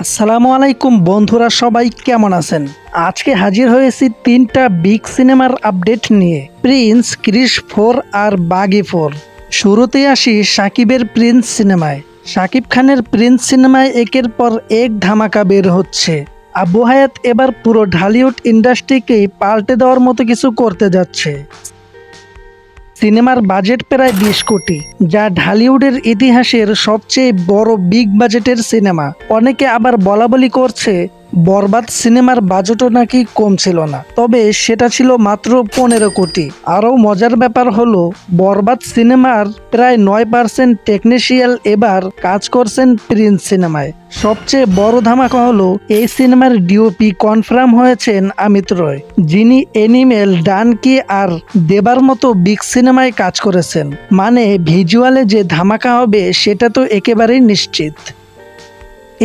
আসসালামু আলাইকুম বন্ধুরা, সবাই কেমন আছেন? আজকে হাজির হয়েছি তিনটা বিগ সিনেমার আপডেট নিয়ে, প্রিন্স, ক্রিশ 4 আর বাগি 4। শুরুতে আসি সাকিবের প্রিন্স সিনেমায়। সাকিব খানের প্রিন্স সিনেমায় একের পর এক ধামাকা বের হচ্ছে। আবু হায়াত এবার পুরো ঢালিউড ইন্ডাস্ট্রিকেই পাল্টে দেওয়ার মতো কিছু করতে যাচ্ছে। সিনেমার বাজেট প্রায় 20 কোটি, যা ঢালিউডের ইতিহাসের সবচেয়ে বড় বিগ বাজেটের সিনেমা। অনেকে আবার বলাবলি করছে বরবাদ সিনেমার বাজেটও নাকি কম ছিল না, তবে সেটা ছিল মাত্র 15 কোটি। আরও মজার ব্যাপার হলো বরবাদ সিনেমার প্রায় 9% টেকনিশিয়াল এবার কাজ করছেন প্রিন্স সিনেমায়। সবচেয়ে বড় ধামাকা হলো এই সিনেমার ডিওপি কনফার্ম হয়েছেন অমিত রয়, যিনি এনিমেল, ডানকি আর দেবার মতো বিগ সিনেমায় কাজ করেছেন। মানে ভিজুয়ালে যে ধামাকা হবে সেটা তো একেবারেই নিশ্চিত।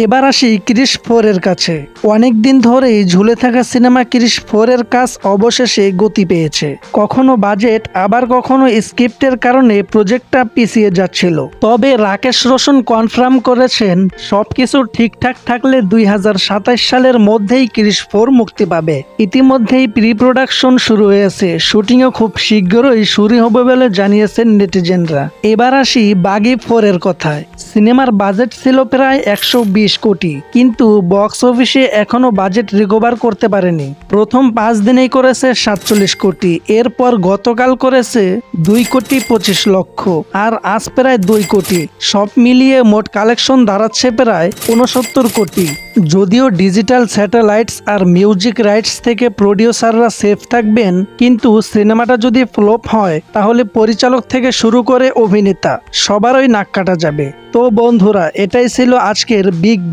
এবার আসি ক্রিশ 4 এর কাছে। অনেক দিন ধরেই ঝুলে থাকা সিনেমা ক্রিশ 4 এর কাজ অবশেষে গতি পেয়েছে। কখনো বাজেট, আবার কখনো স্ক্রিপ্টের কারণে প্রজেক্টটা পিছিয়ে যাচ্ছিল। তবে রাকেশ রোশন কনফার্ম করেছেন সবকিছু ঠিকঠাক থাকলে 2027 সালের মধ্যেই ক্রিশ 4 মুক্তি পাবে। ইতিমধ্যেই প্রি প্রোডাকশন শুরু হয়েছে, শুটিংও খুব শীঘ্রই শুরু হবে বলে জানিয়েছেন নেটিজেনরা। এবার আসি বাগি 4 এর কথায়। সিনেমার বাজেট ছিল প্রায় 120 কোটি, কিন্তু বক্স অফিসে এখনো বাজেট রিকভার করতে পারেনি। প্রথম 5 দিনেই করেছে 47 কোটি, এরপর গতকাল করেছে 2 কোটি 25 লক্ষ, আর আজ প্রায় 2 কোটি। সব মিলিয়ে মোট কালেকশন দাঁড়াচ্ছে প্রায় 69 কোটি। যদিও ডিজিটাল স্যাটেলাইটস আর মিউজিক রাইটস থেকে প্রডিউসাররা সেফ থাকবেন, কিন্তু সিনেমাটা যদি ফ্লপ হয় তাহলে পরিচালক থেকে শুরু করে অভিনেতা সবারই নাক কাটা যাবে। তো বন্ধুরা, এটাই ছিল আজকের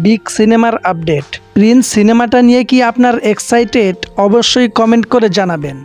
বিগ সিনেমার আপডেট। প্রিন্স সিনেমাটা নিয়ে কি আপনার এক্সাইটেড? অবশ্যই কমেন্ট করে জানাবেন।